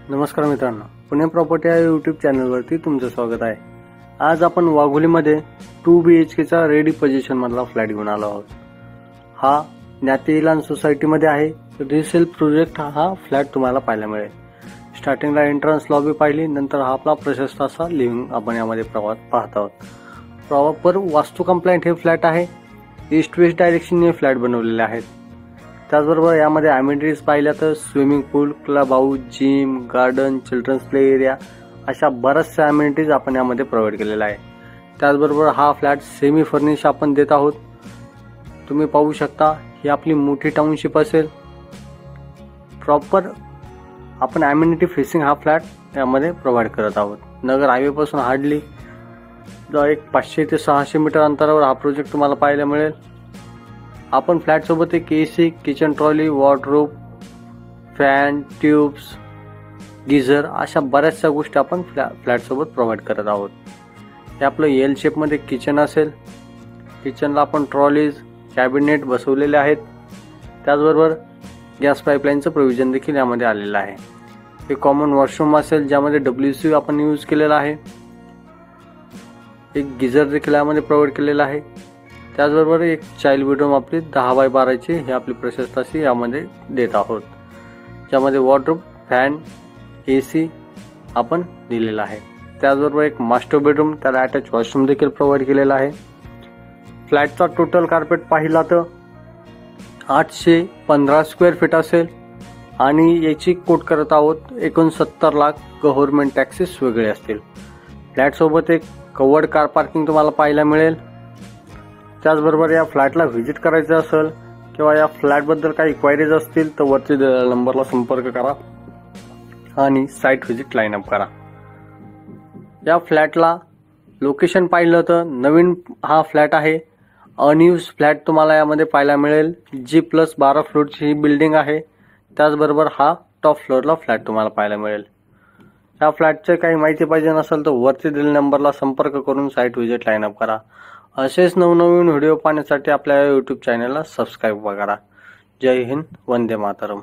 नमस्कार मित्रांनो, पुणे प्रॉपर्टी या यूट्यूब चॅनलवरती तुमचं स्वागत आहे। आज आपण वाघोलीमध्ये 2 BHK चा रेडी पोझिशन मधला फ्लॅट घेऊन आलो आहोत। हा ज्ञातीलान सोसायटीमध्ये आहे। रिसेल प्रोजेक्ट हा फ्लॅट तुम्हाला पाहायला मिळेल। स्टार्टिंगला एंट्रन्स लॉबी पाहिली, नंतर हा आपला प्रशस्त असा लिव्हिंग आपण यामध्ये पाहत आहोत। प्रॉपर वास्तू कंप्लायंट हे फ्लॅट आहे। ईस्ट वेस्ट डायरेक्शनने फ्लॅट बनवलेले आहेत। त्याचबरोबर यामध्ये अमेनिटीज पाहिल्या तर swimming pool, club house, gym, garden, children's play area अशा बऱ्याचशा अमेनिटीज आपण यामध्ये प्रोव्हाइड केलेला आहे। त्याचबरोबर हा फ्लॅट सेमी फर्निश आपण देत आहोत। तुम्ही पाहू शकता ही आपली मोठी टाउनशिप असेल। प्रॉपर आपण अमेनिटी फेसिंग हा फ्लॅट यामध्ये प्रोव्हाइड करत आहोत। नगर हायवे पासून हार्डली एक 500 ते 600 मीटर अंतरावर हा प्रोजेक्ट तुम्हाला पाहायला मिळेल। आपण फ्लॅट सोबत एक AC, kitchen trolley, wardrobe, fan, tubes, geyser अशा बऱ्याचशा गोष्टी आपण फ्लॅट सोबत प्रोव्हाइड करत आहोत। हे आपलं एल शेप मध्ये किचन असेल। किचनला आपण ट्रॉलीज, कॅबिनेट बसवलेले आहेत। त्याचबरोबर गॅस पाईपलाईनचं प्रोव्हिजन देखील यामध्ये आलेलं आहे। हे कॉमन वॉशरूम असेल ज्यामध्ये WC आपण यूज केलेला आहे। एक गीझर देखील यामध्ये प्रोव्हाइड केलेला आहे। त्याचबरोबर एक चाइल्ड बेडरूम आपली 10 बाय 12 ची ही आपली प्रशस्त अशी यामध्ये देत आहोत, ज्यामध्ये वॉर्डरोब, फॅन, एसी आपण दिलेला आहे। त्याचबरोबर एक मास्टर बेडरूम, त्याला अटॅच वॉशरूम देखील प्रोव्हाइड केलेला आहे। फ्लॅटचा टोटल कार्पेट पाहिला तर 815 स्क्वेअर फीट असेल आणि याची कोट करत आहोत 69 लाख गव्हर्नमेंट टॅक्सेस वेगळे असतील। फ्लॅट सोबत एक कवर्ड कार पार्किंग तुम्हाला पाहायला मिळेल। त्याचबरोबर या फ्लॅटला व्हिजिट करायचं असेल किंवा या फ्लॅट बद्दल काही क्वायरीज असतील तर वरती दिलेल्या नंबरला संपर्क करा आणि साइट व्हिजिट लाईन अप करा। या फ्लॅटला लोकेशन पाहिलं तर नवीन हा फ्लॅट आहे। अनयूज फ्लॅट तुम्हाला यामध्ये पाहायला मिळेल। G+12 फ्लोअरची ही बिल्डिंग आहे। त्याचबरोबर हा टॉप फ्लोअरला फ्लॅट तुम्हाला पाहायला मिळेल। या फ्लॅटची काही माहिती पाहिजे नसेल तर वरती दिलेल्या नंबरला संपर्क करून साइट व्हिजिट लाईन अप करा। असेच नवनवीन व्हिडिओ पाहण्यासाठी आपल्या YouTube चॅनलला सबस्क्राईब करा। जय हिंद, वंदे मातरम।